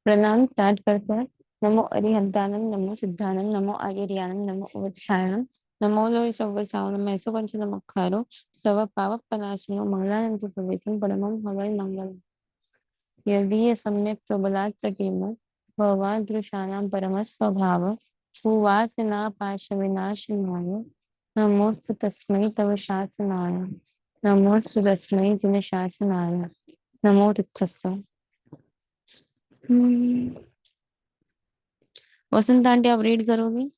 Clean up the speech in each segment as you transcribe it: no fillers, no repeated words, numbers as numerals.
प्रणाम स्टार्ट करते हैं। नमो अरिहंतानंद, नमो सिद्धानंद, नमो आर्यरियानंद, नमो अवधारणम, नमो लोय सव्व सावनम, मैसो पंच नमक्खारो, सव पावक पनाशनो, मंगलानंद सर्वेशम, परमम हवै मंगलम। यदि सम्यक प्रबलात् प्रतिमो भवादृशानां परमस्वभाव भुवासना पाशविनाशनाय नमोस्तु तस्मै तव शासनाय, नमोस्तु तस्मै जिन शासनाय, नमो तत्सत्। वसंत आंटी, आप रीड करोगी?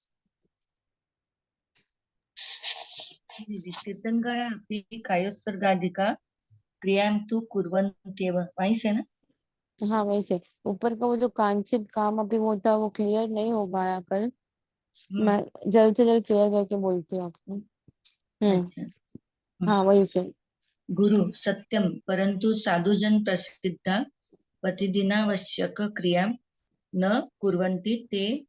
तीर्थंकरा अपि कायोत्सर्गादिका क्रियां तु कुर्वन्त्येव, वहीं से ना। हाँ, वैसे ऊपर का वो जो कांचित काम अभी वो था, वो क्लियर नहीं हो पाया कल। हम्म। मैं जल्द से जल्द क्लियर करके बोलती हूँ आपको। अच्छा। हम्म। हाँ, वही से। गुरु सत्यम परंतु साधुजन प्रसिद्धा प्रतिदिनावश्यक क्रियां न कुर्वन्ति ते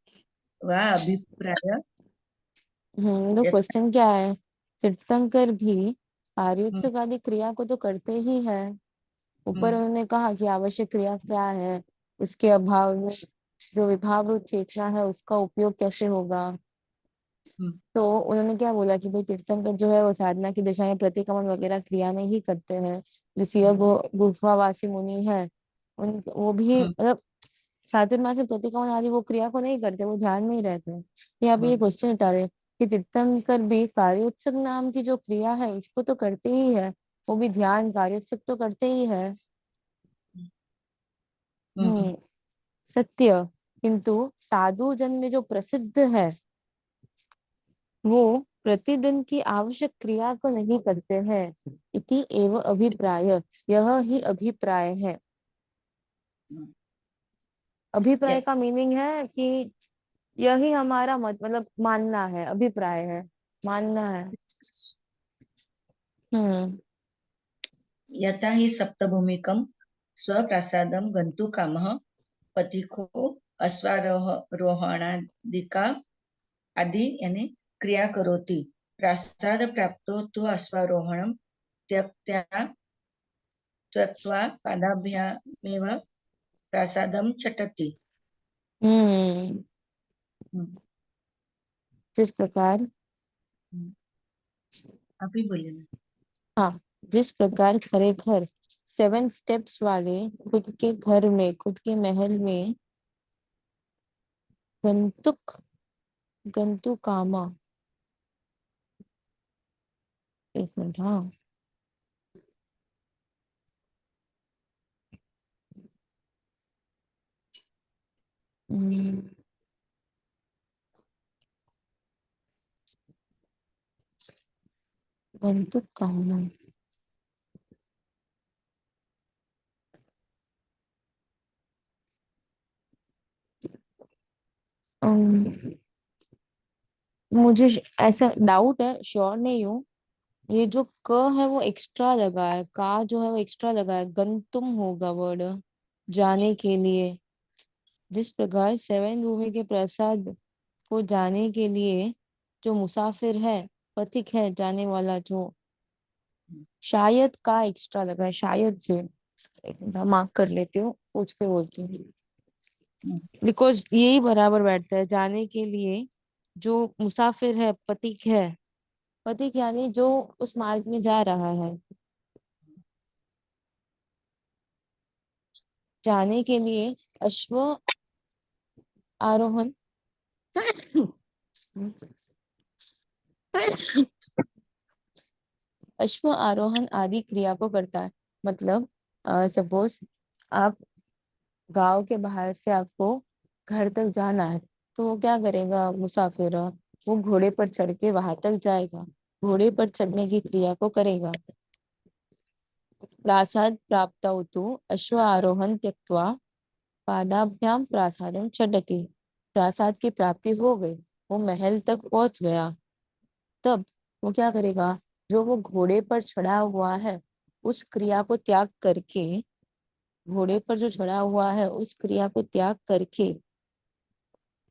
वा अभिप्राय तो यथा। क्वेश्चन क्या है? तीर्थंकर भी हम्म। कार्योत्सुक आदि क्रिया को तो करते ही है। ऊपर हम्म। उन्होंने कहा कि आवश्यक क्रिया क्या है, उसके अभाव में जो विभाव रूप चेतना है उसका उपयोग कैसे होगा। हम्म। तो उन्होंने क्या बोला कि भाई तीर्थंकर जो है वो साधना की दिशा में प्रतिक्रमण वगैरह क्रिया नहीं करते हैं। जो सिय हम्म। गुफावासी मुनि है, उन वो भी हम्म। मतलब चातुर्मास में प्रतिक्रमण आदि वो क्रिया को नहीं करते, वो ध्यान में ही रहते हैं। यहाँ पे ये हम्म। क्वेश्चन उठा रहे कि तीर्थंकर भी कार्योत्सुक नाम की जो क्रिया है उसको तो करते ही है। वो भी ध्यान कार्योत्सुक तो करते ही है। हम्म। हम्म सत्य। किंतु साधु जन में जो प्रसिद्ध है वो प्रतिदिन की आवश्यक क्रिया को नहीं करते हैं। इति एव अभिप्राय, यह ही अभिप्राय है। हम्म। अभिप्राय य- का मीनिंग है कि यही हमारा मत मतलब मानना है, अभिप्राय है, मानना है। हम्म यथा हि सप्तभूमिकं स्वप्रासादं गन्तुकामः पथिको अश्वारोहणादिका आदि यानी क्रिया करोति। प्रासाद प्राप्तो तु अश्वारोहणं त्यक्त्वा त्यक्त्वा पादाभ्यामेव प्रासादं चटति। हम्म हम्म। जिस प्रकार, हम्म। आप ही बोलिए ना। हाँ, जिस प्रकार खरेखर 7 स्टेप्स वाले खुद के घर में, खुद के महल में गंतुक गंतु कामा, एक मिनट, हाँ, हम्म, गंतुक कामा, अम, मुझे ऐसा डाउट है, श्योर नहीं हूँ। ये जो क है वो एक्स्ट्रा लगा है, का जो है वो एक्स्ट्रा लगा है, गंतुम होगा वर्ड, जाने के लिए। जिस प्रकार 7 भूमि के प्रसाद को जाने के लिए जो मुसाफिर है, पथिक है, जाने वाला जो, शायद का एक्स्ट्रा लगा है, शायद से। एक मार्क कर लेती हूँ, पूछ के बोलती हूँ। हम्म। बिकॉज यही बराबर बैठता है, जाने के लिए जो मुसाफिर है, पथिक है। पथिक यानी जो उस मार्ग में जा रहा है, जाने के लिए अश्व आरोहण अश्व आरोहण आदि क्रिया को करता है। मतलब सपोज आप गांव के बाहर से आपको घर तक जाना है, तो वो क्या करेगा मुसाफिर? वो घोड़े पर चढ़ के वहां तक जाएगा, घोड़े पर चढ़ने की क्रिया को करेगा। प्रासाद प्राप्त तो अश्व आरोहण त्यक्त्वा पादाभ्याम प्रासादम चढ़ती। प्रासाद की प्राप्ति हो गई, वो महल तक पहुंच गया। तब वो क्या करेगा? जो वो घोड़े पर चढ़ा हुआ है उस क्रिया को त्याग करके, घोड़े पर जो चढ़ा हुआ है उस क्रिया को त्याग करके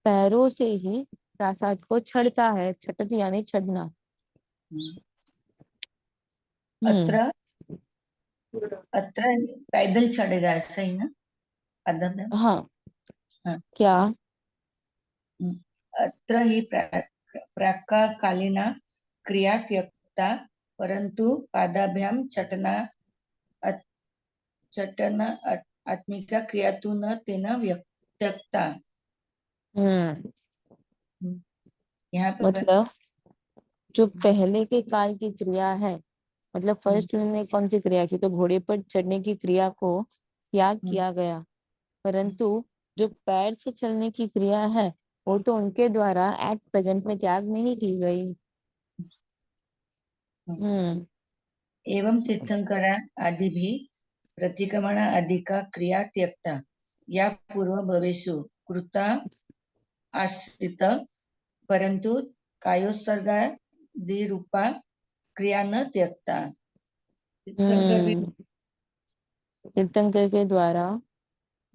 पैरों से ही प्रासाद को चढ़ता है। छटत यानी चढ़ना। हम्म। हम्म अत्र अत्र पैदल चढ़ेगा ऐसा ही ना, पदम में। हाँ, हाँ, क्या? अत्र हि प्राक्कालीना क्रिया त्यक्ता, परंतु पादाभ्याम चटना चटन आत्मिका क्रिया तु न तेन त्यक्ता। हम्म यहाँ पर मतलब जो पहले के काल की क्रिया है, मतलब हम्म, फर्स्ट उन्होंने कौन सी क्रिया की, तो घोड़े पर चढ़ने की क्रिया को त्याग हम्म, किया गया। परंतु जो पैर से चलने की क्रिया है, वो तो उनके द्वारा एट प्रेजेंट में त्याग नहीं की गई। हम्म। हम्म एवं तीर्थंकरा आदि भी प्रतिक्रमण आदि का क्रिया त्यक्ता, या पूर्व भवेषु कृता आश्रित, परंतु कायोत्सर्गादि रूपा क्रिया न त्यक्ता। तीर्थंकर भी हम्म तीर्थंकर के द्वारा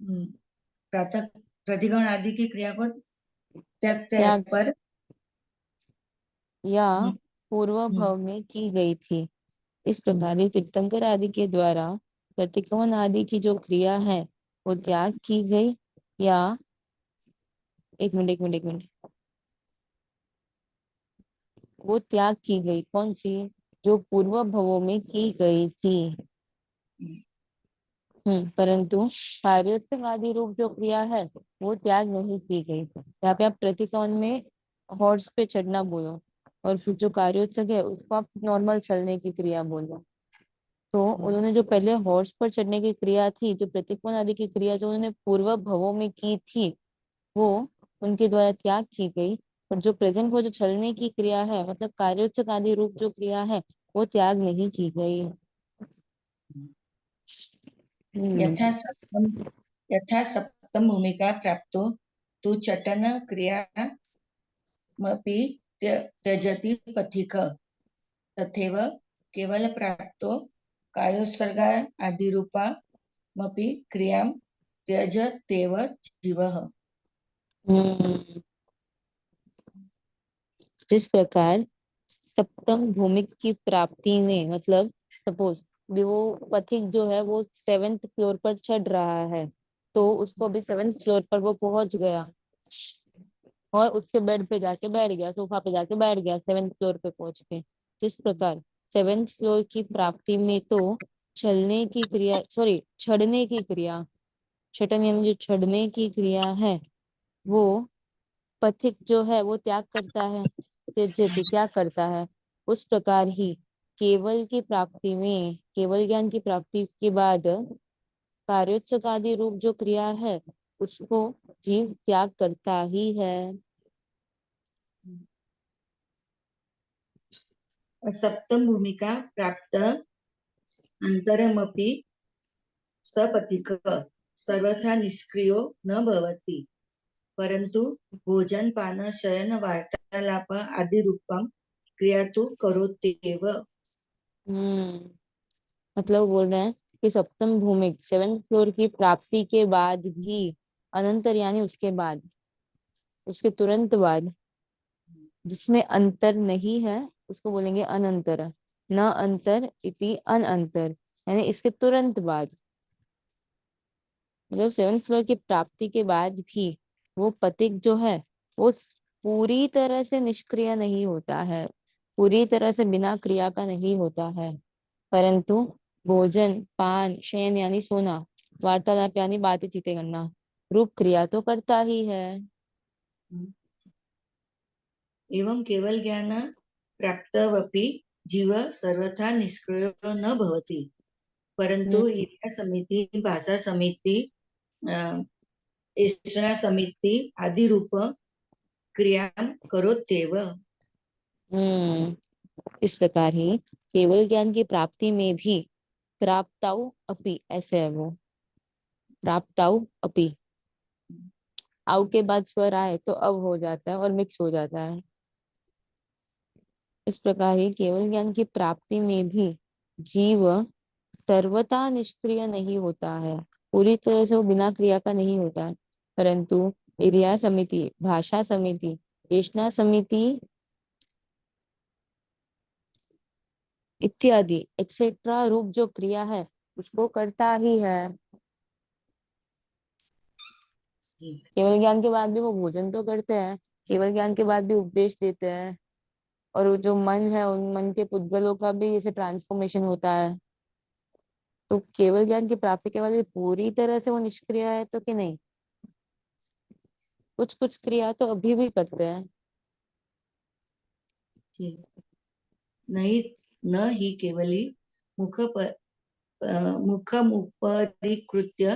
प्रातः प्रतिगमन आदि की क्रिया को त्यक्ता है, त्याग पर या हम्म, पूर्व हम्म, भव में की गई थी। इस हम्म, प्रकार ये तीर्थंकर आदि के द्वारा प्रतिक्रमण आदि की जो क्रिया है वो त्याग की गई, या एक मिनट, वो त्याग की गई कौन सी, जो पूर्व भवों में की गई थी। हम्म, परंतु कार्योत्तरवादी रूप जो क्रिया है वो त्याग नहीं की गई। यहाँ पे आप प्रतिक्रमण में हॉर्स पे चढ़ना बोलो, और फिर जो कार्योत्सक है उसको आप नॉर्मल चलने की क्रिया बोलो। तो हम्म, उन्होंने जो पहले हॉर्स पर चढ़ने की क्रिया थी, जो प्रतिक्रमण आदि की क्रिया जो उन्होंने पूर्व भवों में की थी, वो उनके द्वारा त्याग की गई। और जो प्रेजेंट वो जो चलने की क्रिया है, मतलब कार्योत्सक आदि रूप जो क्रिया है, वो त्याग नहीं की गई। हम्म। हम्म यथा सप्तम यथा सप्तम भूमिका प्राप्तो तु चटन क्रियामपि त्यजति पथिक, तथैव केवल प्राप्तो कायोत्सर्गा आदिरूपामपि क्रियां त्यजत्येव जीवः। हम्म जिस प्रकार सप्तम भूमिक की प्राप्ति में, मतलब सपोज भी वो पथिक जो है वो सेवेंथ फ्लोर पर चढ़ रहा है, तो उसको अभी सेवेंथ फ्लोर पर वो पहुंच गया, और उसके बेड पे जाके बैठ गया, सोफा पे जाके बैठ गया सेवेंथ फ्लोर पे पहुंच के। जिस प्रकार सेवेंथ फ्लोर की प्राप्ति में तो चलने की क्रिया, सॉरी चढ़ने की क्रिया, छठन यानी जो चढ़ने की क्रिया है, वो पथिक जो है वो त्याग करता है, त्यज्यति त्याग करता है। उस प्रकार ही केवल की प्राप्ति में, केवल ज्ञान की प्राप्ति के बाद कार्योत्सक आदि रूप जो क्रिया है उसको जीव त्याग करता ही है। सप्तम भूमिका प्राप्त अन्तरमपि सपथिक सर्वथा निष्क्रियो न भवति, परंतु भोजन पान शयन वार्तालाप आदि रूपम क्रिया तो करोत्येव। हम्म मतलब बोल रहे हैं कि सप्तम भूमिक सेवेंथ फ्लोर की प्राप्ति के बाद भी, अनंतर यानी उसके बाद, उसके तुरंत बाद, जिसमें अंतर नहीं है उसको बोलेंगे अनंतर। न अंतर इति अनंतर, यानी इसके तुरंत बाद, मतलब सेवेंथ फ्लोर की प्राप्ति के बाद भी वो पथिक जो है वो पूरी तरह से निष्क्रिय नहीं होता है, पूरी तरह से बिना क्रिया का नहीं होता है, परंतु भोजन पान शयन यानी सोना, वार्तालाप यानी बातें चीतें करना, रूप क्रिया तो करता ही है। एवं केवल ज्ञान प्राप्तवपि जीव सर्वथा निष्क्रियो न भवति, हम्म परंतु इच्छा समिति भाषा समिति ऐषणा समिति आदि रूप क्रिया करोत्येव। हम्म इस प्रकार ही केवल ज्ञान की प्राप्ति में भी प्राप्ताउ अपि, ऐसे है वो, प्राप्ताउ अपि, आउ के बाद स्वर आए तो अब हो जाता है और मिक्स हो जाता है। इस प्रकार ही केवल ज्ञान की प्राप्ति में भी जीव सर्वथा निष्क्रिय नहीं होता है, पूरी तरह से वो बिना क्रिया का नहीं होता है, परंतु क्रिया समिति भाषा समिति देशना समिति इत्यादि एक्सेट्रा रूप जो क्रिया है उसको करता ही है। जी। केवल ज्ञान के बाद भी वो भोजन तो करते हैं, केवल ज्ञान के बाद भी उपदेश देते हैं, और वो जो मन है उन मन के पुद्गलों का भी जैसे ट्रांसफॉर्मेशन होता है। तो केवल ज्ञान की प्राप्ति के बाद भी पूरी तरह से वो निष्क्रिय है तो कि नहीं, कुछ कुछ क्रिया तो अभी भी करते हैं। जी। नहीं, न ही केवली मुख मुखमुपरीकृत्य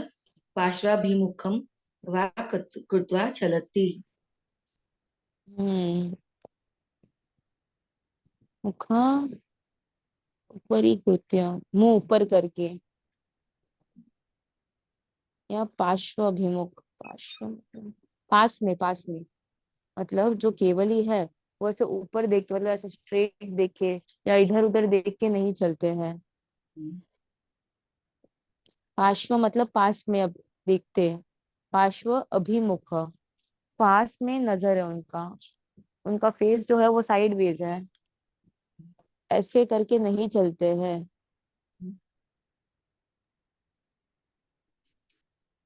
पार्श्वाभिमुखं वा कृत्वा चलति। हम्म। मुख ऊपरी कृत्य, मुंह ऊपर करके, या पार्श्व अभिमुख, पार्श्व, पास में, मतलब जो केवली है वो ऐसे ऊपर देख के, मतलब ऐसे स्ट्रेट देखे या इधर उधर देख के नहीं चलते हैं। हम्म। पार्श्व मतलब पास में, अब देखते हैं। पार्श्व अभिमुख, पास में नजर है उनका, उनका फेस जो है वो साइड वेज है, ऐसे करके नहीं चलते हैं।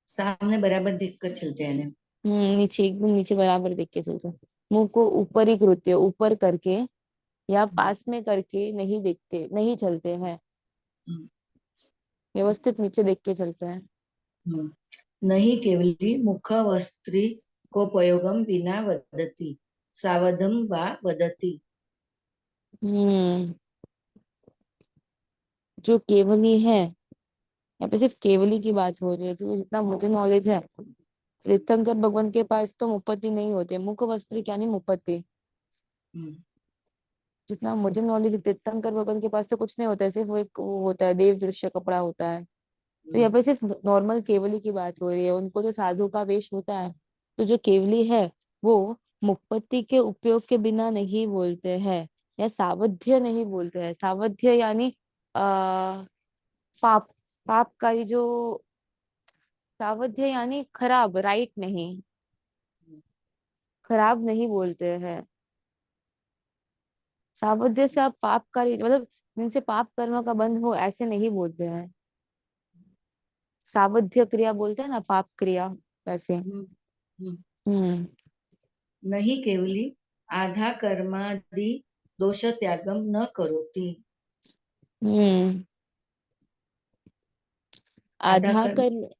सामने बराबर देखकर चलते हैं ना। नीचे, एकदम नीचे बराबर देख के चलते हैं। मुंह को ऊपर ही कृत्य, ऊपर करके या हम्म। पास में करके नहीं देखते, नहीं चलते हैं, हम्म। व्यवस्थित नीचे देख के चलते हैं। हम्म। नहीं केवली मुखवस्त्री कोपयोगम विना वदति, सावधम वा वदति। हम्म। जो केवली है, यहाँ पे सिर्फ केवली की बात हो रही है, क्योंकि जितना मुझे नॉलेज है, तीर्थंकर भगवान के पास तो मुपत्ति नहीं होते, मुख वस्त्र क्या नहीं मुपत्ति। हम्म। जितना मुझे नॉलेज है, तीर्थंकर भगवान के पास तो कुछ नहीं होता है, सिर्फ वो एक वो होता है, देव दृश्य कपड़ा होता है। तो यहाँ हम्म। पे सिर्फ नॉर्मल केवली की बात हो रही है, उनको तो साधु का वेश होता है। तो जो केवली है वो मुक्पत्ति के उपयोग के बिना नहीं बोलते हैं, या सावध्य नहीं बोलते हैं। सावध्य यानी पाप, पाप का ये जो, सावध्य यानी खराब, राइट नहीं, खराब नहीं बोलते हैं। सावध्य से आप पाप का मतलब जिनसे पाप कर्म का बंध हो ऐसे नहीं बोलते हैं। सावध्य क्रिया बोलते हैं ना, पाप क्रिया, वैसे। हम्म। हम्म। हम्म। नहीं केवली आधा कर्मादि दोष त्यागम न करोति। हम्म। आधा आधा कर्म। कर,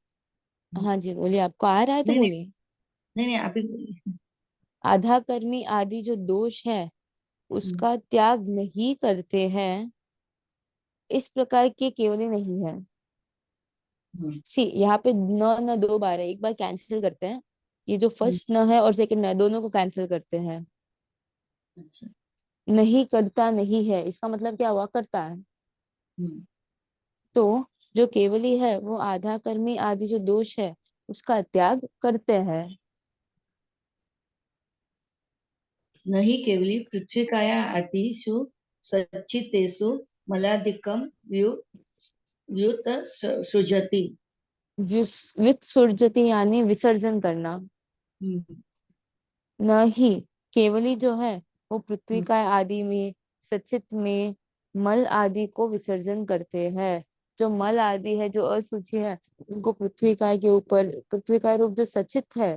हाँ जी बोलिए, आपको आ रहा है तो नहीं नहीं, बोलिए। नहीं नहीं, आप ही बोलिए। आधा कर्मी आदि जो दोष है हम्म। उसका त्याग नहीं करते हैं, इस प्रकार के केवली नहीं है। हम्म। सी यहाँ पे न न दो बार है, एक बार कैंसिल करते हैं, ये जो हम्म। फर्स्ट न है और सेकंड न है दोनों को कैंसिल करते हैं। अच्छा। नहीं करता नहीं है, इसका मतलब क्या हुआ, करता है। हम्म। तो जो केवली है वो आधा कर्मी आदि जो दोष है उसका त्याग करते हैं। नहीं केवली पृथ्वीकाया आदिषु सच्चितेषु मलादिकं व्युत सृजति। विसर्जति यानी विसर्जन करना। हम्म। न ही केवली जो है वो पृथ्वी हम्म। का आदि में, सचित में मल आदि को विसर्जन करते हैं। जो मल आदि है, जो अशुचि है, उनको पृथ्वी काय के ऊपर, पृथ्वी का रूप जो सचित है,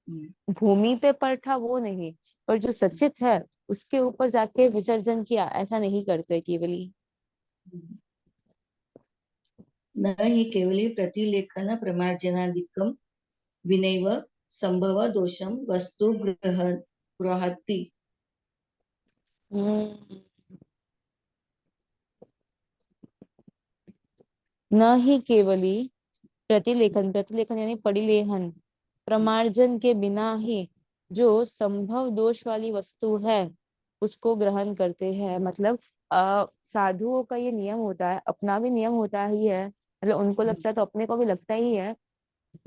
हम्म। भूमि पे पर था वो नहीं, पर जो सचित है उसके ऊपर जाके विसर्जन किया, ऐसा नहीं करते केवली। हम्म। न हि केवली प्रतिलेखन प्रमार्जनादिकं विनैव संभव दोषं वस्तु गृहति। हम्म। न ही केवली प्रतिलेखन, प्रतिलेखन यानी परिलेहन, हम्म। प्रमार्जन के बिना ही जो संभव दोष वाली वस्तु है उसको ग्रहण करते हैं। मतलब साधुओं का ये नियम होता है, अपना भी नियम होता ही है, मतलब उनको लगता है तो अपने को भी लगता ही है,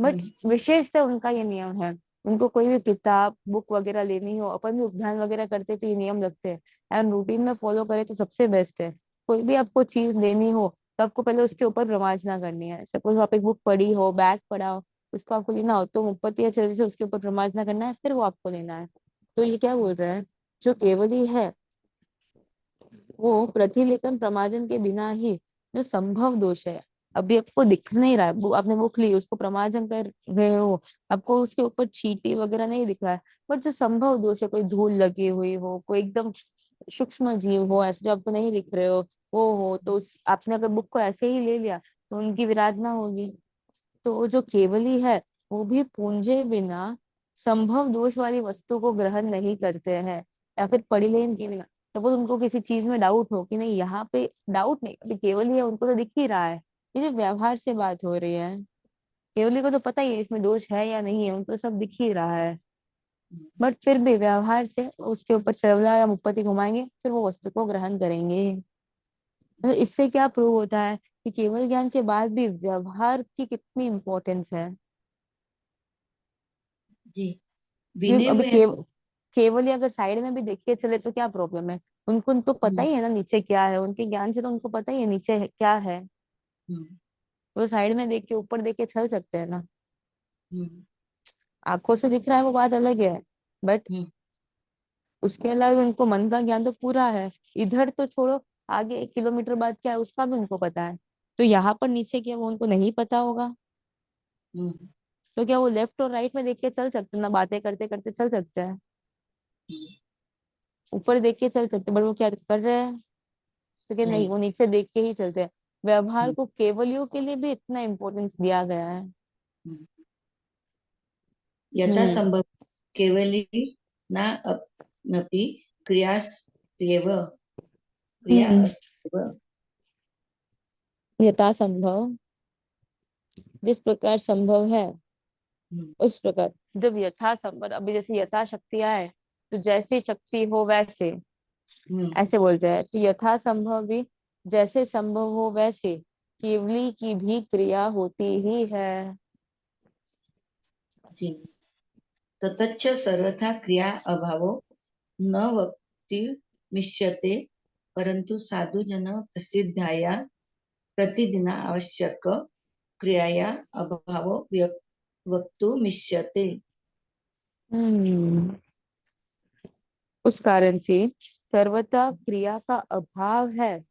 बट हम्म। विशेषतः उनका ये नियम है। उनको कोई भी किताब बुक वगैरह लेनी हो, अपन भी उपध्यान वगैरह करते तो ये नियम रखते हैं, एंड रूटीन में फॉलो करे तो सबसे बेस्ट है। कोई भी आपको चीज लेनी हो तो आपको पहले उसके ऊपर प्रमार्जना करनी है। सपोज आप एक बुक पढ़ी हो, बैग पढ़ा हो, उसको आपको लेना हो तो मुपत्ति या चरणी से उसके ऊपर प्रमार्जना करना है, फिर वो आपको लेना है। तो ये क्या बोल रहा है, जो केवली है वो प्रतिलेखन प्रमार्जन के बिना ही जो संभव दोष है, अभी आपको दिख नहीं रहा है, आपने बुक ली, उसको प्रमार्जन कर रहे हो, आपको उसके ऊपर चींटी वगैरह नहीं दिख रहा है, बट जो संभव दोष है, कोई धूल लगी हुई हो, कोई एकदम सूक्ष्म जीव हो ऐसे जो आपको नहीं दिख रहे हो, वो हो, तो आपने अगर बुक को ऐसे ही ले लिया तो उनकी विराधना होगी। तो जो केवली है वो भी पूंजे बिना संभव दोष वाली वस्तु को ग्रहण नहीं करते हैं, या फिर परिलेन के बिना। सपोज उनको किसी चीज में डाउट हो कि नहीं यहाँ पे, डाउट नहीं, अभी केवली है, उनको तो दिख ही रहा है, ये जो व्यवहार से बात हो रही है, केवली को तो पता ही है इसमें दोष है या नहीं है, उनको तो सब दिख ही रहा है, बट फिर भी व्यवहार से उसके ऊपर सरवला या मुपत्ति घुमाएंगे, फिर वो वस्तु को ग्रहण करेंगे। मतलब इससे क्या प्रूव होता है कि केवल ज्ञान के बाद भी व्यवहार की कितनी इंपॉर्टेंस है। जी। क्योंकि विनय अभी में। केवल ही अगर साइड में भी देख के चले तो क्या प्रॉब्लम है, उनको तो पता हम्म, ही है ना नीचे क्या है, उनके ज्ञान से तो उनको पता ही है नीचे क्या है, हम्म, वो साइड में देख के ऊपर देख के चल सकते हैं ना। हम्म, आंखों से दिख रहा है वो बात अलग है, बट हम्म, उसके अलावा उनको मन का ज्ञान तो पूरा है। इधर तो छोड़ो, आगे 1 किलोमीटर बाद क्या है उसका भी उनको पता है, तो यहाँ पर नीचे क्या वो उनको नहीं पता होगा? हम्म, तो क्या वो लेफ्ट और राइट में देख के चल सकते हैं ना, बातें करते करते चल सकते हैं, हम्म, ऊपर देख के चल सकते हैं, बट वो क्या कर रहे हैं? तो क्या नहीं, नहीं। वो नीचे देख के ही चलते हैं। व्यवहार हम्म, को केवलियों के लिए भी इतना इम्पोर्टेंस दिया गया है। हम्म। यथा हम्म। संभव केवली न अपि क्रियास्तेव क्रिया हम्म। अस्तेव। यथा संभव, जिस प्रकार संभव है हम्म, उस प्रकार, जब यथा संभव, अभी जैसे यथा शक्ति आए, तो जैसी शक्ति हो वैसे, हम्म, ऐसे बोलते हैं, तो यथा संभव भी जैसे संभव हो वैसे केवली की भी क्रिया होती ही है। जी। ततच्च सर्वथा क्रिया अभावो न वक्तुमिष्यते, परंतु साधु जन प्रसिद्धाया प्रतिदिन आवश्यक क्रियाया अभावो वक्तुमिष्यते। हम्म। उस कारण से सर्वथा क्रिया का अभाव है,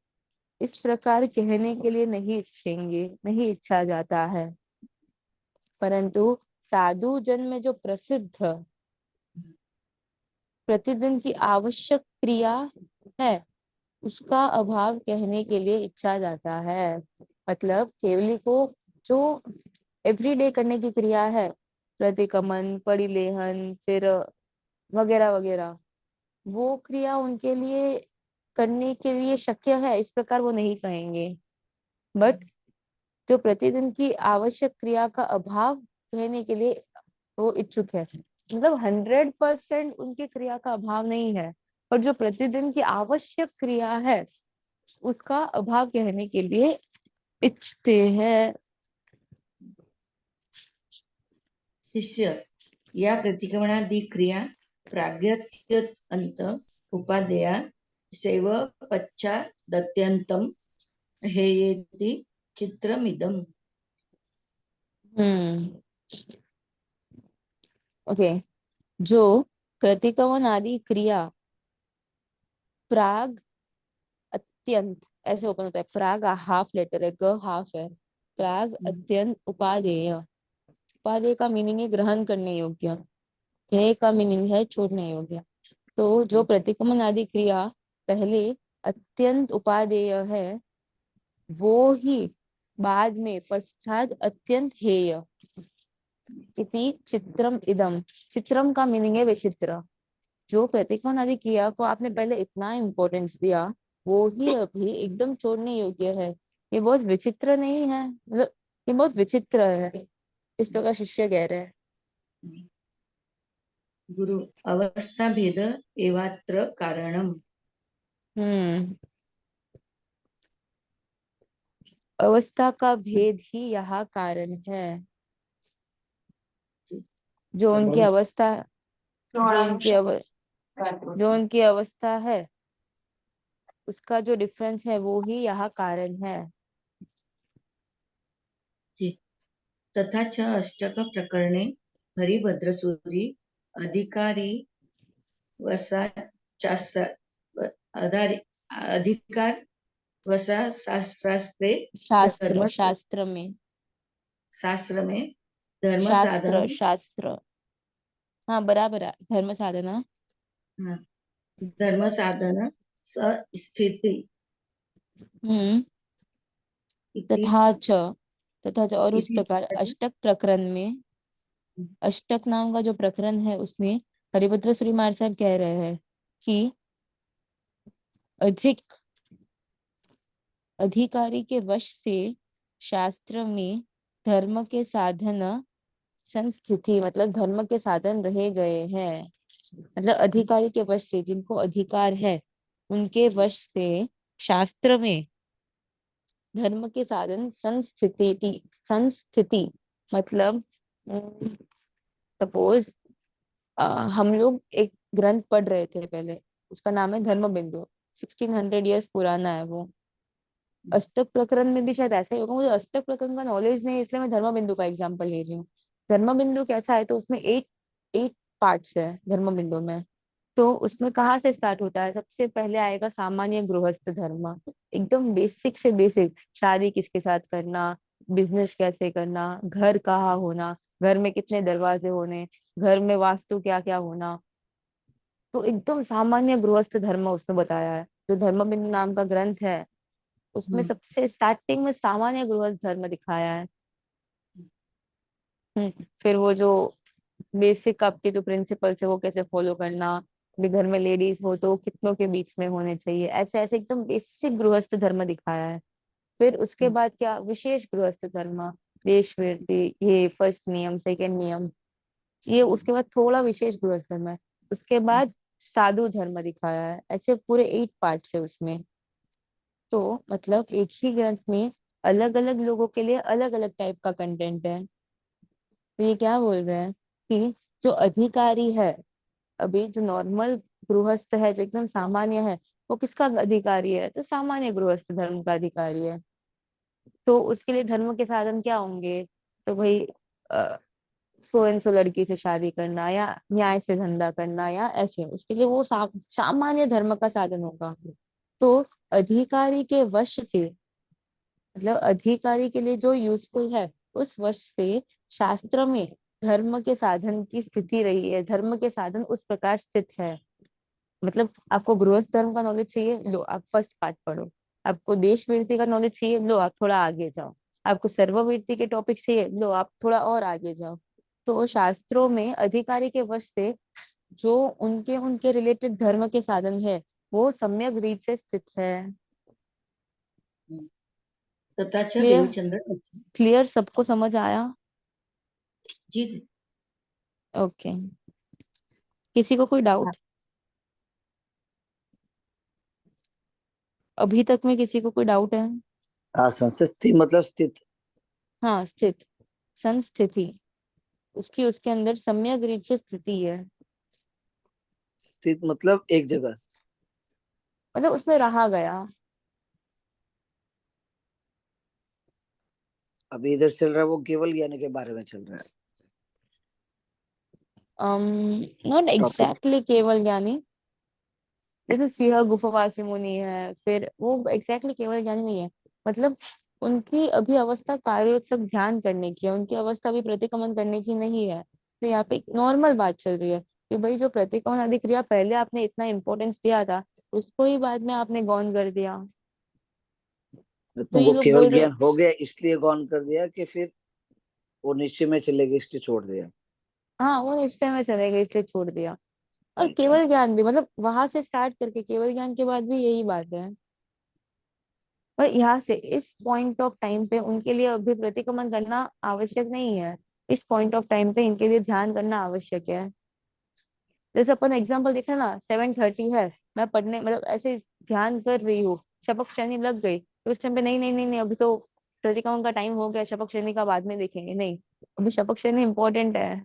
इस प्रकार कहने के लिए नहीं इच्छेंगे, नहीं इच्छा जाता है, परंतु साधु जन में जो प्रसिद्ध प्रतिदिन की आवश्यक क्रिया है उसका अभाव कहने के लिए इच्छा जाता है। मतलब केवली को जो एवरीडे करने की क्रिया है, प्रतिकमन, परिलेहन, फिर वगैरह वगैरह, वो क्रिया उनके लिए करने के लिए शक्य है, इस प्रकार वो नहीं कहेंगे। बट जो प्रतिदिन की आवश्यक क्रिया का अभाव कहने के लिए वो इच्छुक है, मतलब 100% उनकी क्रिया का अभाव नहीं है, पर जो प्रतिदिन की आवश्यक क्रिया है उसका अभाव कहने के लिए इच्छते हैं। शिष्य या प्रतिक्रमणादि क्रिया प्राग्यत्यंत उपादेया शैव पश्चादत्यंतम हेयेति चित्रमिदम्। हम्म। ओके। जो प्रतिगमन आदि क्रिया प्राग अत्यंत, ऐसे ओपन होता है, प्राग हाफ लेटर है, ग हाफ है, प्राग अत्यंत उपादेय, उपादेय का मीनिंग है ग्रहण करने योग्य, ध्येय का मीनिंग है छोड़ने योग्य। तो जो प्रतिगमन आदि क्रिया पहले अत्यंत उपादेय है, वो ही बाद में पश्चात अत्यंत हेय, इति चित्रम इदम। चित्रम का मीनिंग है विचित्र। जो प्रतिकोण आदि क्रिया को आपने पहले इतना इम्पोर्टेंस दिया, वो ही अभी एकदम छोड़ने योग्य है। ये बहुत विचित्र नहीं है, मतलब ये बहुत विचित्र है, इस प्रकार शिष्य कह रहे हैं। गुरु अवस्था भेद एवात्र कारणम। हम्म। अवस्था का भेद ही यहाँ कारण है। जो उनकी अवस्था, जो उनकी जो उनकी अवस्था है उसका जो डिफरेंस है वो ही यहाँ कारण है। तथा च अष्टक प्रकरणे हरिभद्रसूरि अधिकारी वसा अधिकार वसा शास्त्रे शास्त्र, धर्म शास्त्र में, शास्त्र में धर्म शास्त्र, साधन। शास्त्र, हाँ बराबर है, धर्म साधना। हाँ, धर्म साधन स्थिति हम्म। इति तथा च, तथा च और उस इति प्रकार अष्टक प्रकरण में, अष्टक नाम का जो प्रकरण है उसमें हरिभद्र श्रीमार साहब कह रहे हैं कि अधिक अधिकारी के वश से शास्त्र में धर्म के साधन संस्थिति, मतलब धर्म के साधन रहे गए हैं। मतलब अधिकारी के वश से, जिनको अधिकार है उनके वश से शास्त्र में धर्म के साधन संस्थिति, संस्थिति मतलब सपोज हम लोग एक ग्रंथ पढ़ रहे थे पहले, उसका नाम है धर्म बिंदु, 1600 ईयर्स पुराना है वो। अष्टक प्रकरण में भी शायद ऐसा ही होगा, मुझे अष्टक प्रकरण का नॉलेज नहीं है इसलिए मैं धर्म बिंदु का एग्जांपल ले रही हूँ। धर्म बिंदु कैसा है, तो उसमें एट एट पार्ट्स है धर्म बिंदु में। तो उसमें कहाँ से स्टार्ट होता है, सबसे पहले आएगा सामान्य गृहस्थ धर्म, एकदम बेसिक से बेसिक, शादी किसके साथ करना, बिजनेस कैसे करना, घर कहाँ होना, घर में कितने दरवाजे होने, घर में वास्तु क्या क्या होना। तो एकदम सामान्य गृहस्थ धर्म उसमें बताया है, जो धर्म बिंदु नाम का ग्रंथ है उसमें हम्म, सबसे स्टार्टिंग में सामान्य गृहस्थ धर्म दिखाया है। फिर वो जो बेसिक आपके जो प्रिंसिपल्स है वो कैसे फॉलो करना, भी घर में लेडीज हो तो कितनों के बीच में होने चाहिए, ऐसे ऐसे एकदम बेसिक गृहस्थ धर्म दिखाया है। फिर उसके हम्म, बाद क्या, विशेष गृहस्थ धर्म, देश वृद्धि, ये फर्स्ट नियम, सेकंड नियम, ये उसके बाद थोड़ा विशेष गृहस्थ धर्म है। उसके बाद साधु धर्म दिखाया है, ऐसे पूरे 8 पार्ट्स है उसमें। तो मतलब एक ही ग्रंथ में अलग अलग लोगों के लिए अलग अलग टाइप का कंटेंट है। तो ये क्या बोल रहे हैं कि जो अधिकारी है, अभी जो नॉर्मल गृहस्थ है जो एकदम सामान्य है, वो किसका अधिकारी है, तो सामान्य गृहस्थ धर्म का अधिकारी है। तो उसके लिए धर्म के साधन क्या होंगे, तो भाई सो एंड सो लड़की से शादी करना या न्याय से धंधा करना या ऐसे, उसके लिए वो सामान्य धर्म का साधन होगा। तो अधिकारी के वश से, मतलब अधिकारी के लिए जो यूजफुल है, उस वश से शास्त्र में धर्म के साधन की स्थिति रही है, धर्म के साधन उस प्रकार स्थित है। मतलब आपको गृहस्थ धर्म का नॉलेज चाहिए, लो आप फर्स्ट पार्ट पढ़ो। आपको देश वीरती का नॉलेज चाहिए, लो आप थोड़ा आगे जाओ। आपको सर्ववीरती के टॉपिक चाहिए, लो आप थोड़ा और आगे जाओ। तो शास्त्रों में अधिकारी के वश से जो उनके उनके रिलेटेड धर्म के साधन है वो सम्यक रीत से स्थित है। हम्म। तथा च क्लियर, देवचंद्र। क्लियर सबको समझ आया? जी जी। ओके, किसी को कोई डाउट अभी तक में, किसी को कोई डाउट है? हाँ, संस्थिति मतलब स्थित। हाँ, स्थित, संस्थिति, उसकी उसके अंदर सम्यक रीत से स्थिति है, स्थित मतलब एक जगह। मतलब उसमें रहा गया। अभी इधर चल रहा है वो केवल ज्ञान के बारे में चल रहा है नॉट टॉपिक। एग्जैक्टली केवल ज्ञानी, जैसे सिंह गुफवासी मुनि है, फिर वो एग्जैक्टली केवल ज्ञानी नहीं है। मतलब उनकी अभी अवस्था कार्योत्सक ध्यान करने की है, उनकी अवस्था अभी प्रतिक्रमण करने की नहीं है। तो यहाँ पे एक नॉर्मल बात चल रही है कि भाई जो प्रतिक्रमण आदि क्रिया पहले आपने इतना इंपॉर्टेंस दिया था, उसको ही बाद में आपने गौण कर दिया। तो ये तुमको लोग केवल बोल रहे, ज्ञान हो गया इसलिए गौन कर दिया कि फिर वो निश्चय में चलेगी इसलिए छोड़ दिया। हाँ वो निश्चय में चलेगा इसलिए छोड़ दिया। और अच्छा। केवल ज्ञान भी, मतलब वहां से स्टार्ट करके केवल ज्ञान के बाद भी यही बात है। और यहाँ से इस पॉइंट ऑफ टाइम पे उनके लिए अभी प्रतिक्रमण करना आवश्यक नहीं है। इस पॉइंट ऑफ टाइम पे इनके लिए ध्यान करना आवश्यक है। जैसे अपन एग्जांपल देखे ना, 7:30 है, मैं पढ़ने मतलब ऐसे ध्यान कर रही हूँ, शपथ शनि लग गई, तो उस टाइम पे नहीं नहीं नहीं नहीं, अभी तो प्रतिक्रमण का टाइम हो गया, शपथ शनि का बाद में देखेंगे, नहीं, अभी शपथ शनि इंपॉर्टेंट है।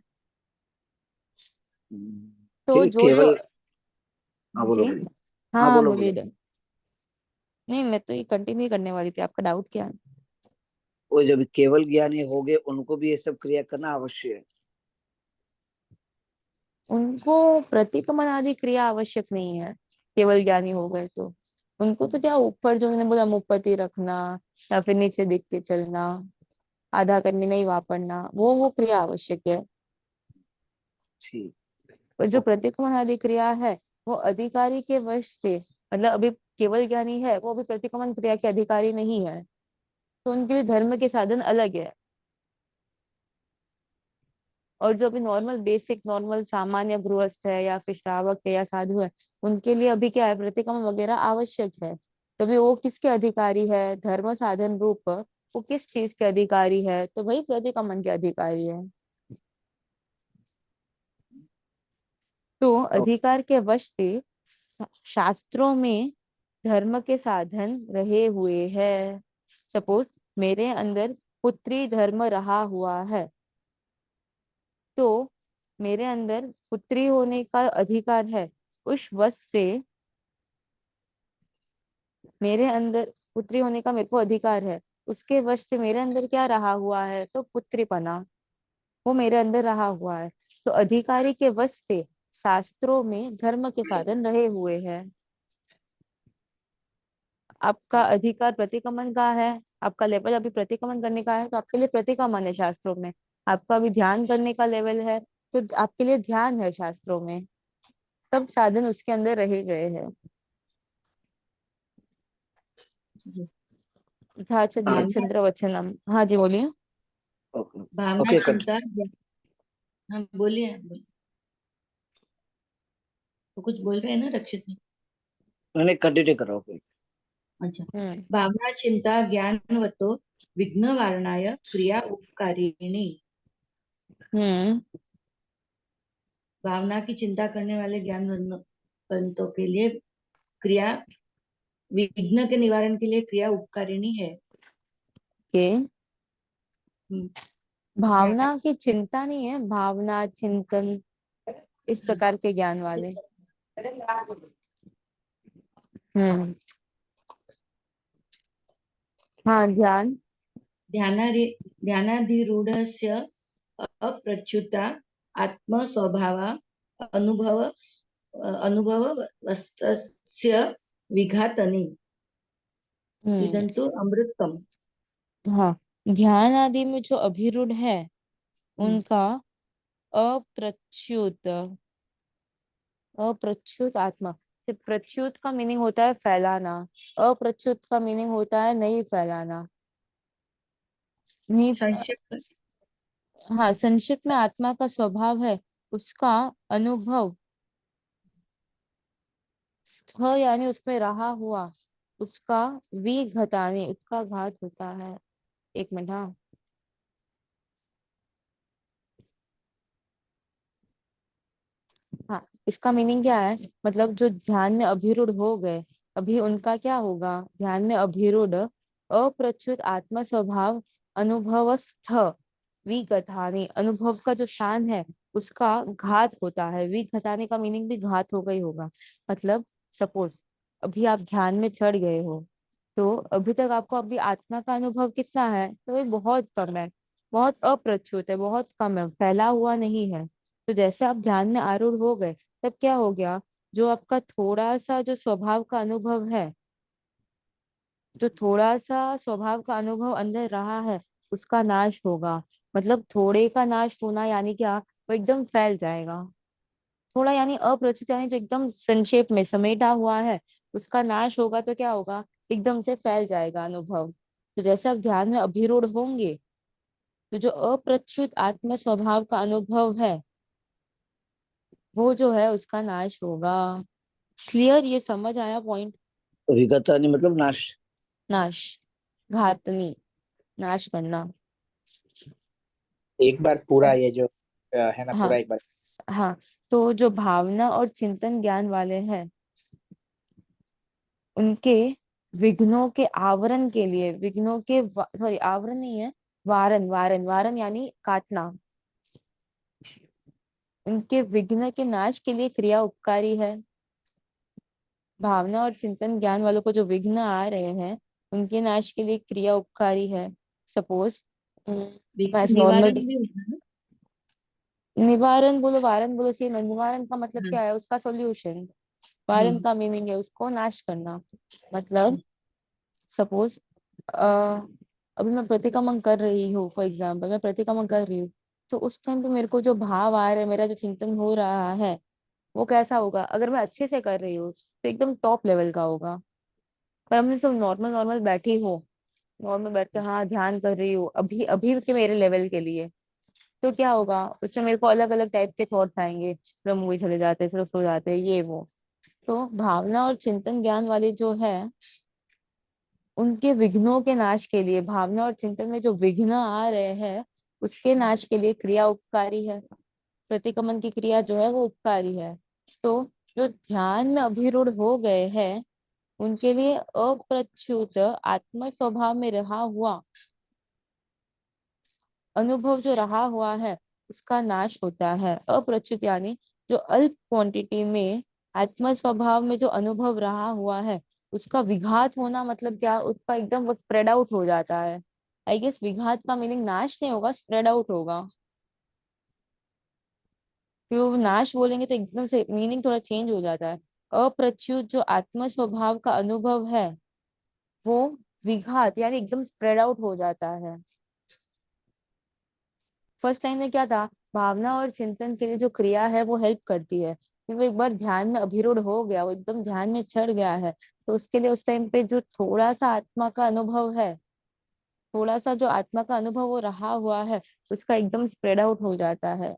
ठीक तो है जो जो, केवल। हाँ बोलो जी, बोलो। हाँ हाँ हाँ बोलो बोलो। बोलिए। नहीं मैं तो ये कंटिन्यू करने वाली थी, आपका डाउट क्या है? वो जब केवल ज्ञानी हो गए उनको भी ये सब क्रिया करना अवश्य है। उनको प्रतिक्रमण आदि क्रिया आवश्यक नहीं है, केवल ज्ञानी हो गए तो। उनको तो क्या ऊपर जो उन्होंने बोला मुपति रखना या फिर नीचे दिख के चलना, आधा करनी नहीं वापरना, वो क्रिया आवश्यक है। ठीक। और जो प्रतिक्रमण आदि क्रिया है वो अधिकारी के वश से, मतलब अभी केवल ज्ञानी है वो अभी प्रतिक्रमण क्रिया के अधिकारी नहीं है, तो उनके लिए धर्म के साधन अलग है। और जो अभी नॉर्मल बेसिक नॉर्मल सामान्य गृहस्थ है या फिर श्रावक है या साधु है, उनके लिए अभी क्या है, प्रतिक्रमण वगैरह आवश्यक है। तभी वो किसके अधिकारी है, धर्म साधन रूप, वो किस चीज के अधिकारी है, तो वही प्रतिक्रमण के अधिकारी है। तो अधिकार के वश से शास्त्रों में धर्म के साधन रहे हुए हैं। सपोज मेरे अंदर पुत्री धर्म रहा हुआ है, तो मेरे अंदर पुत्री होने का अधिकार है। उस वश से मेरे अंदर पुत्री होने का मेरे को अधिकार है, उसके वश से मेरे अंदर क्या रहा हुआ है, तो पुत्रीपना, वो मेरे अंदर रहा हुआ है। तो अधिकारी के वश से शास्त्रों में धर्म के साधन रहे हुए हैं। आपका अधिकार प्रतिक्रमण का है, आपका लेवल अभी प्रतिक्रमण करने का है, तो आपके लिए प्रतिक्रमण है शास्त्रों में। आपका अभी ध्यान करने का लेवल है, तो आपके लिए ध्यान है शास्त्रों में। सब साधन उसके अंदर रहे गए हैं। जी। भावना चंद्र वचनम, हाँ जी बोलिए। ओके। भावना ओके चिंता, हाँ बोलिए बोलिए। तो कुछ बोल रहे हैं ना रक्षित में? मैंने कंटिन्यू करो। ओके। अच्छा। हम्म। भावना चिंता ज्ञानवतो विघ्न वारणाय क्रिया उपकारिणी। हम्म। भावना की चिंता करने वाले ज्ञानवंतों के लिए क्रिया, विघ्न के निवारण के लिए क्रिया उपकारिणी है। के हम्म, भावना की चिंता नहीं है, भावना चिंतन इस प्रकार के ज्ञान वाले। हम्म। हाँ ध्यान। ध्यानाधिरूढ़स्य अप्रच्युता आत्मस्वभावा अनुभवस्य विघातनी हम्म। इदन्तु अमृतम। हाँ, ध्यान आदि में जो अभिरूढ़ है हम्म, उनका अप्रच्युत, अप्रच्युत आत्मा। सिर्फ प्रच्युत का मीनिंग होता है फैलाना, अप्रच्युत का मीनिंग होता है नहीं फैलाना, नहीं। संक्षिप्त। हाँ, संक्षिप्त में आत्मा का स्वभाव है उसका अनुभव, स्थ यानी उसमें रहा हुआ, उसका विघटाने उसका घात होता है। एक मिनट, हाँ। हाँ, इसका मीनिंग क्या है, मतलब जो ध्यान में अभिरूढ़ हो गए, अभी उनका क्या होगा, ध्यान में अभिरूढ़ अप्रच्युत आत्म स्वभाव अनुभवस्थ विगतानि, अनुभव का जो स्थान है उसका घात होता है। विघटाने का मीनिंग भी घात होगा ही होगा। मतलब सपोज अभी आप ध्यान में चढ़ गए हो, तो अभी तक आपको अभी आत्मा का अनुभव कितना है, तो ये बहुत कम है, बहुत अप्रच्युत है, बहुत कम है, फैला हुआ नहीं है। तो जैसे आप ध्यान में आरूढ़ हो गए, तब क्या हो गया, जो आपका थोड़ा सा जो स्वभाव का अनुभव है, जो थोड़ा सा स्वभाव का अनुभव अंदर रहा है, उसका नाश होगा। मतलब थोड़े का नाश होना यानी क्या, वो एकदम फैल जाएगा। थोड़ा यानी अप्रचुत, यानी जो एकदम संक्षेप में समेटा हुआ है, उसका नाश होगा तो क्या होगा, एकदम से फैल जाएगा अनुभव। तो जैसे आप ध्यान में अभिरूढ़ होंगे, तो जो अप्रच्युत आत्म स्वभाव का अनुभव है वो जो है उसका नाश होगा। क्लियर, ये समझ आया पॉइंट। विगता नहीं मतलब नाश। नाश, घातनी, नाश करना। एक बार पूरा ये जो है ना, पूरा हाँ। एक बार। हाँ, तो जो भावना और चिंतन ज्ञान वाले हैं, उनके विघ्नों के आवरण के लिए, विघ्नों के सॉरी आवरण नहीं है, वारण, वारण, वारण यानी काटना, उनके विघ्न के नाश के लिए क्रिया उपकारी है। भावना और चिंतन ज्ञान वालों को जो विघ्न आ रहे हैं, उनके नाश के लिए क्रिया उपकारी है। सपोज नॉर्मल निवारण भी होगा ना? निवारण बोलो वारण बोलो सेम है। निवारण का मतलब हाँ, क्या है, उसका सॉल्यूशन। वारण का मीनिंग है उसको नाश करना। मतलब सपोज अभी मैं प्रतिक्रमण कर रही हूँ, फॉर एग्जाम्पल मैं प्रतिक्रमण कर रही हूँ, तो उस टाइम पे मेरे को जो भाव आ रहे हैं, मेरा जो चिंतन हो रहा है वो कैसा होगा? अगर मैं अच्छे से कर रही हूँ तो एकदम टॉप लेवल का होगा। पर हमने सब नॉर्मल नॉर्मल बैठी हो, नॉर्मल बैठ के हाँ ध्यान कर रही हूँ अभी अभी के मेरे लेवल के लिए, तो क्या होगा? उससे मेरे को अलग अलग टाइप के थॉट्स आएंगे, फिर मूवी चले जाते हैं, फिर सो जाते हैं, ये वो। तो भावना और चिंतन ज्ञान वाले जो है, उनके विघ्नों के नाश के लिए, भावना और चिंतन में जो विघ्न आ रहे हैं उसके नाश के लिए क्रिया उपकारी है। प्रतिक्रमण की क्रिया जो है वो उपकारी है। तो जो ध्यान में अभिरूढ़ हो गए हैं उनके लिए अप्रच्युत आत्म स्वभाव में रहा हुआ अनुभव जो रहा हुआ है उसका नाश होता है। अप्रच्युत यानी जो अल्प क्वांटिटी में आत्म स्वभाव में जो अनुभव रहा हुआ है उसका विघात होना, मतलब क्या? उसका एकदम वो स्प्रेड आउट हो जाता है। आई गेस विघात का मीनिंग नाश नहीं होगा, स्प्रेड आउट होगा। फिर वो नाश बोलेंगे तो एकदम से मीनिंग थोड़ा चेंज हो जाता है। अप्रच्युत जो आत्म स्वभाव का अनुभव है वो विघात यानी एकदम स्प्रेड आउट हो जाता है। फर्स्ट टाइम में क्या था? भावना और चिंतन के लिए जो क्रिया है वो हेल्प करती है। फिर वो एक बार ध्यान में अभिरूढ़ हो गया, वो एकदम ध्यान में चढ़ गया है, तो उसके लिए उस टाइम पे जो थोड़ा सा आत्मा का अनुभव है, थोड़ा सा जो आत्मा का अनुभव वो रहा हुआ है उसका एकदम स्प्रेड आउट हो जाता है।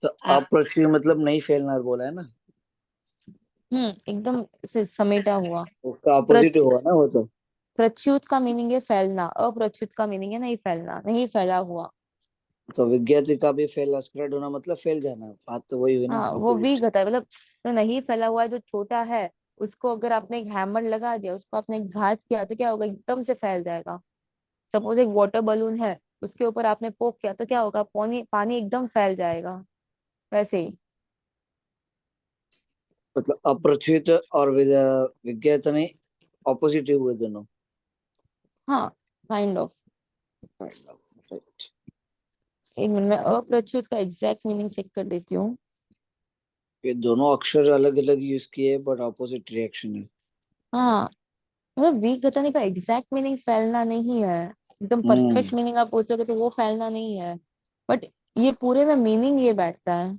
तो अप्रचुर मतलब नहीं फैलना बोला है ना, एकदम से समेटा हुआ। उसका अपोजिट प्रच हुआ ना वो तो। प्रच्युत का मीनिंग है फैलना, अप्रच्युत का मीनिंग है नहीं फैलना, नहीं फैला हुआ। तो विज्ञाति का भी फैला स्प्रेड होना मतलब फैल जाना, बात तो वही हुई ना, हाँ वो अपोजिट। वीक होता है, मतलब जो नहीं फैला हुआ है, जो छोटा है, उसको अगर आपने एक हैमर लगा दिया, उसको आपने एक घात किया तो क्या होगा? एकदम से फैल जाएगा। सपोज एक वाटर बलून है, उसके ऊपर आपने पोक किया तो क्या होगा? पानी पानी एकदम फैल जाएगा। वैसे ही। मतलब अप्रचुत और विज्ञात नहीं, ऑपोजिट हुए दोनों। हाँ, काइंड ऑफ। राइट। एक मिनट में अप्रच्युत का एग्जैक्ट मीनिंग चेक कर देती हूँ। ये दोनों अक्षर अलग अलग यूज किए बट ऑपोजिट रिएक्शन है। हाँ, मतलब वीक बताने का एग्जैक्ट मीनिंग फैलना नहीं है। एकदम हम्म। परफेक्ट मीनिंग आप पूछोगे तो वो फैलना नहीं है। बट ये पूरे में मीनिंग ये बैठता है,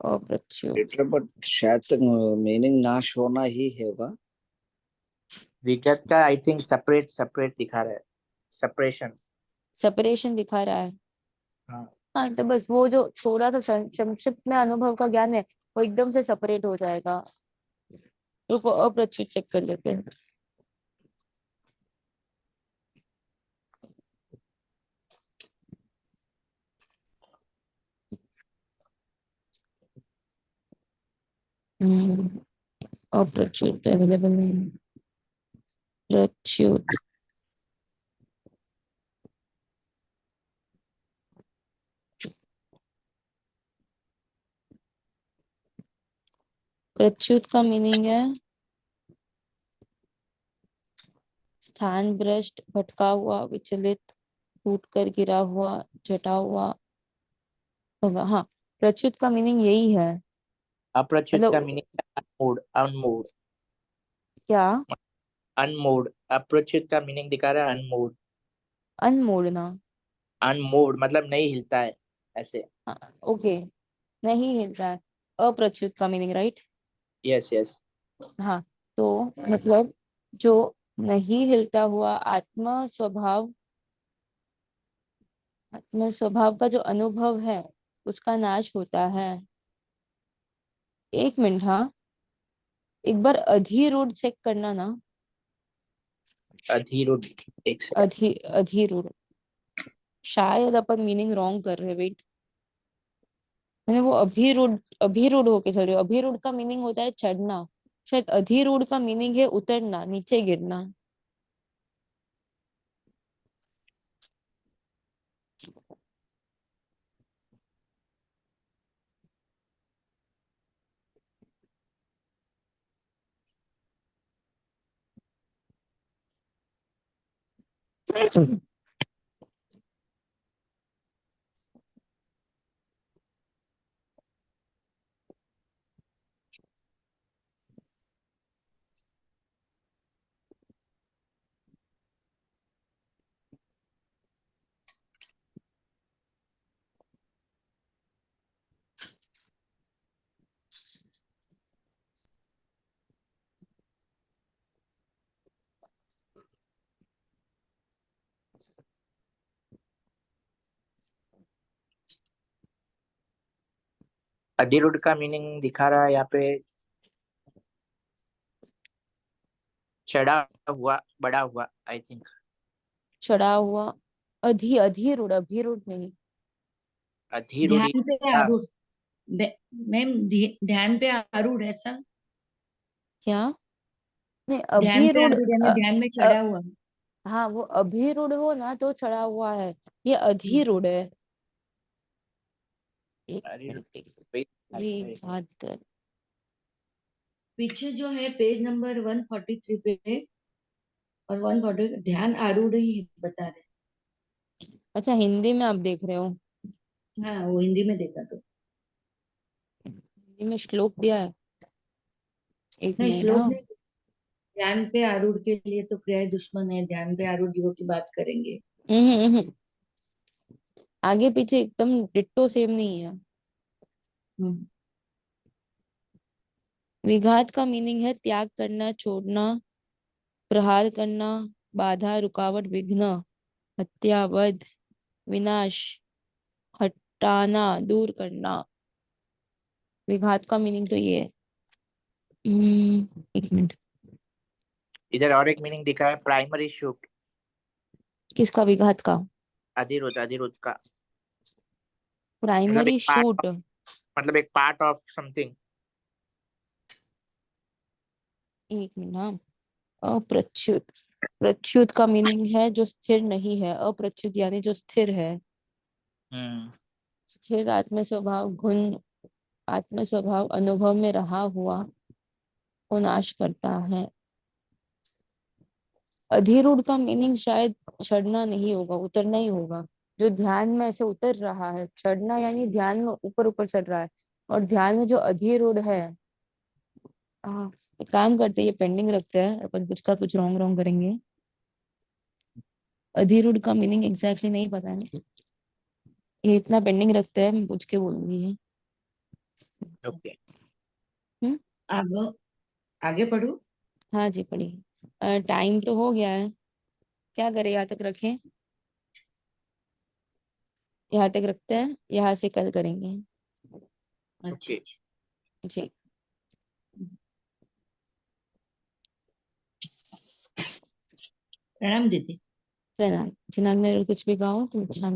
अप्रच्युत। बट शायद तक मीनिंग नाश होना ही होगा। विगत का आई थिंक सेपरेट सेपरेट दिखा रहा है, सेपरेशन। सेपरेशन दिखा रहा है। हाँ। हाँ, तो बस वो जो थोड़ा सा संक्षिप्त में अनुभव का ज्ञान है वो एकदम से सेपरेट हो जाएगा। रुको, अप्रच्युत चेक कर लेते हैं। हम्म, अप्रच्युत अवेलेबल नहीं। प्रच्युत। प्रच्युत का मीनिंग है स्थान भ्रष्ट, भटका हुआ, विचलित, टूट कर गिरा हुआ, झटा हुआ होगा। हाँ, प्रच्युत का मीनिंग यही है। अप्रच्युत का मतलब मीनिंग अनमूड, अनमूड, क्या? अनमूड। अप्रच्युत का मीनिंग दिखा रहा है अनमूड। अनमोड़ना। अनमूड मतलब नहीं हिलता है ऐसे। हाँ, ओके, नहीं हिलता है। अप्रच्युत का मीनिंग, राइट? Yes yes. हाँ, तो मतलब जो नहीं हिलता हुआ आत्मा स्वभाव, आत्मा स्वभाव का जो अनुभव है उसका नाश होता है। एक मिनट, हाँ, एक बार अधिरूढ़ चेक करना ना। अधीर, एक सेकंड। अधिरूढ़, शायद अपन मीनिंग रॉन्ग कर रहे, वेट। मैंने वो अभिरूढ़, अभिरूढ़ होके चल रही हूँ। अभिरूढ़ का मीनिंग होता है चढ़ना, शायद अधिरूढ़ का मीनिंग है उतरना, नीचे गिरना। अधिरूढ़ का मीनिंग दिखा रहा है यहाँ पे, चढ़ा हुआ, बड़ा हुआ, आई थिंक। चढ़ा हुआ, अधीरूढ़, अभिरूढ़ नहीं। अधिरूढ़ी। ध्यान पे आरूढ़। मैम ध्यान पे आरूढ़ ऐसा। क्या? नहीं, ध्यान पे अभिरूढ़ आरूढ़ यानी ध्यान में चढ़ा हुआ। हाँ, वो अभिरूढ़ हो ना तो चढ़ा हुआ है, ये हम्म, अधीरूढ़ है। एक अधिरूढ़, मिनट, wait, विघात कर। पीछे जो है पेज नंबर 143 पे और 140 ध्यान आरूढ़ ही बता रहे अच्छा, हिंदी में आप देख रहे हो? हैं। हाँ वो हिंदी में देखा तो। हिंदी में श्लोक दिया है, एक नहीं मिनट। श्लोक हाँ। नहीं। ध्यान पे आरूढ़ के लिए तो क्रिया दुश्मन है, ध्यान पे आरूढ़ जीवों की बात करेंगे। हम्म। आगे पीछे एकदम डिट्टो सेम नहीं है। हम्म, विघात का मीनिंग है त्याग करना, छोड़ना, प्रहार करना, बाधा, रुकावट, विघ्न, हत्या, वध, विनाश, हटाना, दूर करना। विघात का मीनिंग तो ये है। एक मिनट, इधर और एक मीनिंग दिखा है, प्राइमरी शूट। किसका? विघात का? अधिरूढ़, अधिरूढ़ का मतलब प्राइमरी एक पार्ट, शूट। मतलब एक पार्ट ऑफ समथिंग। एक मिनट, हाँ। अप्रच्युत, प्रच्युत का मीनिंग है जो स्थिर नहीं है, अप्रच्युत यानी जो स्थिर है। हम्म। स्थिर आत्म स्वभाव गुण, आत्म स्वभाव अनुभव में रहा हुआ को नाश करता है। अधिरूढ़ का मीनिंग शायद चढ़ना नहीं होगा, उतरना ही होगा। जो ध्यान में ऐसे उतर रहा है, चढ़ना यानी ध्यान में ऊपर ऊपर चढ़ रहा है, और ध्यान में जो अधिरूढ़ है। हाँ, एक काम करते हैं, ये पेंडिंग रखते हैं, अपन कुछ का कुछ रॉन्ग रॉन्ग करेंगे। अधिरूढ़ का मीनिंग एग्जैक्टली नहीं पता है, ये इतना पेंडिंग रखते हैं, मैं पूछ के बोलूंगी। ओके। हम्म। आगे आगे पढ़ू। हाँ जी, पढ़िए। टाइम तो हो गया है, क्या करें, यहाँ तक रखें? यहाँ तक रखते हैं, यहाँ से कल करेंगे। अच्छा ओके। अच्छा। जी। प्रणाम दीदी। प्रणाम। जिनाग ने कुछ भी कहा हो तो अच्छा।